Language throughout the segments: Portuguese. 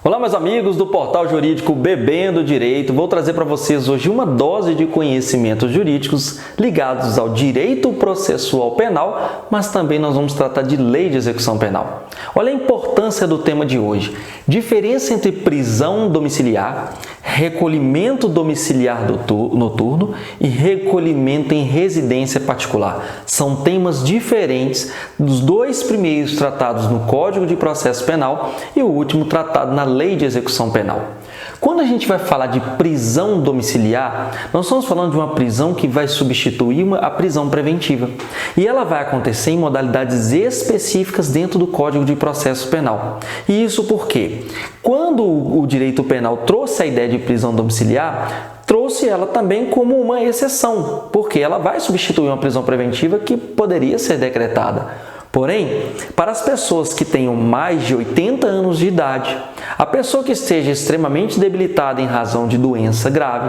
Olá, meus amigos do Portal Jurídico Bebendo Direito. Vou trazer para vocês hoje uma dose de conhecimentos jurídicos ligados ao direito processual penal, mas também nós vamos tratar de lei de execução penal. Olha a importância do tema de hoje. Diferença entre prisão domiciliar, recolhimento domiciliar noturno e recolhimento em residência particular. São temas diferentes dos dois primeiros tratados no Código de Processo Penal e o último tratado na Lei de Execução Penal. Quando a gente vai falar de prisão domiciliar, nós estamos falando de uma prisão que vai substituir a prisão preventiva. E ela vai acontecer em modalidades específicas dentro do Código de Processo Penal. E isso por quê? Quando o direito penal trouxe a ideia de prisão domiciliar, trouxe ela também como uma exceção, porque ela vai substituir uma prisão preventiva que poderia ser decretada. Porém, para as pessoas que tenham mais de 80 anos de idade, a pessoa que esteja extremamente debilitada em razão de doença grave,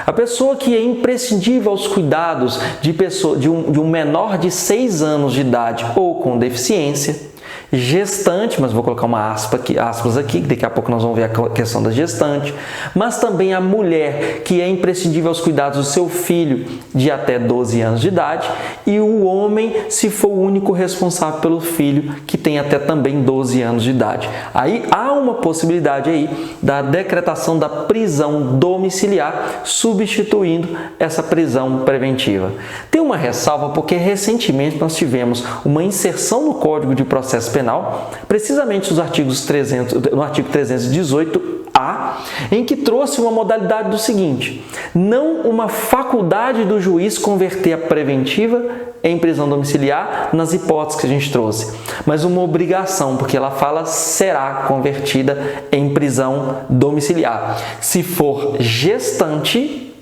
a pessoa que é imprescindível aos cuidados de um menor de 6 anos de idade ou com deficiência, gestante, mas vou colocar uma aspas aqui, daqui a pouco nós vamos ver a questão da gestante, mas também a mulher que é imprescindível aos cuidados do seu filho de até 12 anos de idade e o homem se for o único responsável pelo filho que tem até também 12 anos de idade. Aí há uma possibilidade aí da decretação da prisão domiciliar substituindo essa prisão preventiva. Tem uma ressalva porque recentemente nós tivemos uma inserção no Código de Processo Penal, precisamente no artigo 318-A, em que trouxe uma modalidade do seguinte: não uma faculdade do juiz converter a preventiva em prisão domiciliar nas hipóteses que a gente trouxe, mas uma obrigação, porque ela fala será convertida em prisão domiciliar se for gestante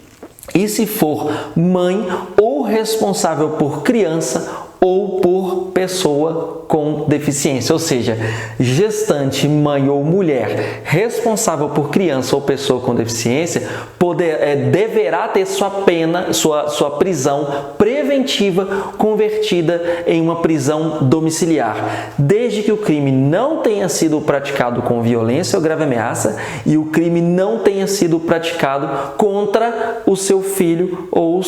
e se for mãe ou responsável por criança ou por pessoa com deficiência, ou seja, gestante, mãe ou mulher responsável por criança ou pessoa com deficiência deverá ter sua prisão preventiva convertida em uma prisão domiciliar, desde que o crime não tenha sido praticado com violência ou grave ameaça e o crime não tenha sido praticado contra o seu filho ou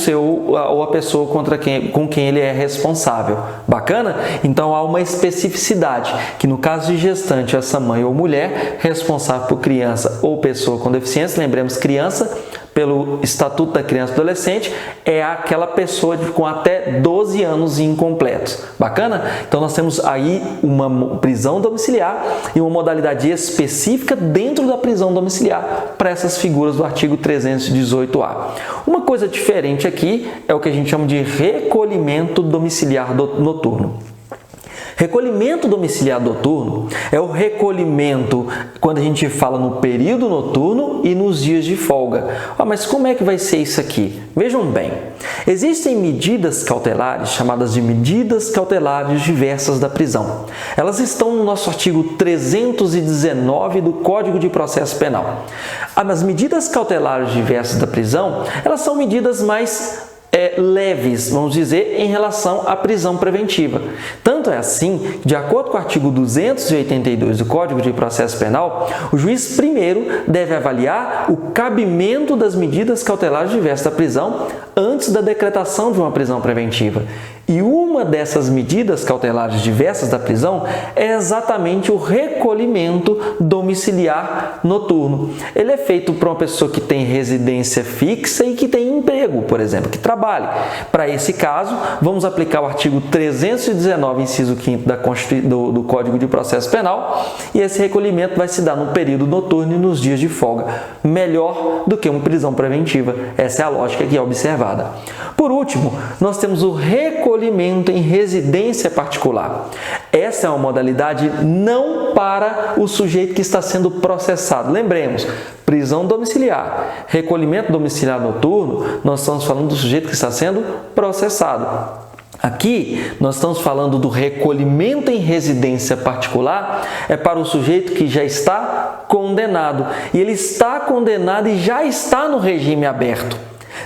a pessoa com quem ele é responsável. Bacana? Então há uma especificidade, que no caso de gestante, essa mãe ou mulher responsável por criança ou pessoa com deficiência, lembremos, criança, pelo Estatuto da Criança e Adolescente, é aquela pessoa com até 12 anos incompletos. Bacana? Então nós temos aí uma prisão domiciliar e uma modalidade específica dentro da prisão domiciliar para essas figuras do artigo 318-A. Uma coisa diferente aqui é o que a gente chama de recolhimento domiciliar noturno. Recolhimento domiciliar noturno é o recolhimento quando a gente fala no período noturno e nos dias de folga. Mas como é que vai ser isso aqui? Vejam bem, existem medidas cautelares chamadas de medidas cautelares diversas da prisão. Elas estão no nosso artigo 319 do Código de Processo Penal. As medidas cautelares diversas da prisão, elas são medidas mais leves, vamos dizer, em relação à prisão preventiva. Tanto é assim, de acordo com o artigo 282 do Código de Processo Penal, o juiz primeiro deve avaliar o cabimento das medidas cautelares diversas da prisão antes da decretação de uma prisão preventiva. E uma dessas medidas cautelares diversas da prisão é exatamente o recolhimento domiciliar noturno. Ele é feito por uma pessoa que tem residência fixa e que tem emprego, por exemplo, que trabalhe. Para esse caso, vamos aplicar o artigo 319, inciso 5º do Código de Processo Penal, e esse recolhimento vai se dar no período noturno e nos dias de folga, melhor do que uma prisão preventiva. Essa é a lógica que é observada. Por último, nós temos o recolhimento em residência particular. Essa é uma modalidade não para o sujeito que está sendo processado. Lembremos, prisão domiciliar, recolhimento domiciliar noturno, nós estamos falando do sujeito que está sendo processado. Aqui, nós estamos falando do recolhimento em residência particular, é para o sujeito que já está condenado. E ele está condenado e já está no regime aberto.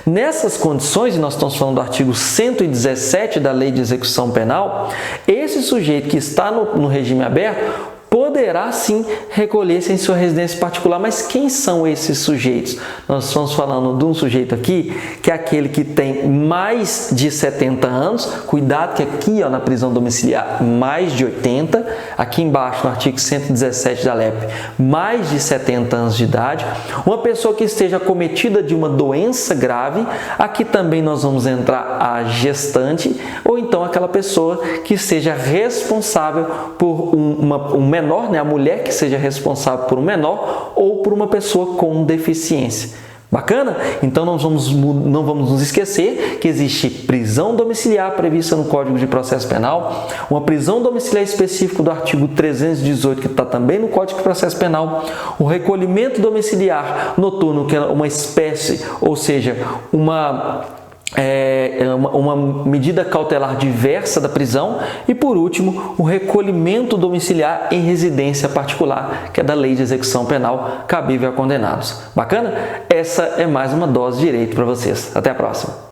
Nessas condições, e nós estamos falando do artigo 117 da Lei de Execução Penal, esse sujeito que está no regime aberto poderá sim recolher-se em sua residência particular. Mas quem são esses sujeitos? Nós estamos falando de um sujeito aqui, que é aquele que tem mais de 70 anos, cuidado que aqui na prisão domiciliar, mais de 80, aqui embaixo no artigo 117 da LEP, mais de 70 anos de idade, uma pessoa que esteja acometida de uma doença grave, aqui também nós vamos entrar a gestante, ou então aquela pessoa que seja responsável por um menor, a mulher que seja responsável por um menor ou por uma pessoa com deficiência. Bacana? Então não vamos nos esquecer que existe prisão domiciliar prevista no Código de Processo Penal, uma prisão domiciliar específica do artigo 318, que está também no Código de Processo Penal, o recolhimento domiciliar noturno, que é uma espécie, ou seja, uma medida cautelar diversa da prisão, e por último o recolhimento domiciliar em residência particular, que é da Lei de Execução Penal cabível a condenados. Bacana? Essa é mais uma dose de direito para vocês. Até a próxima!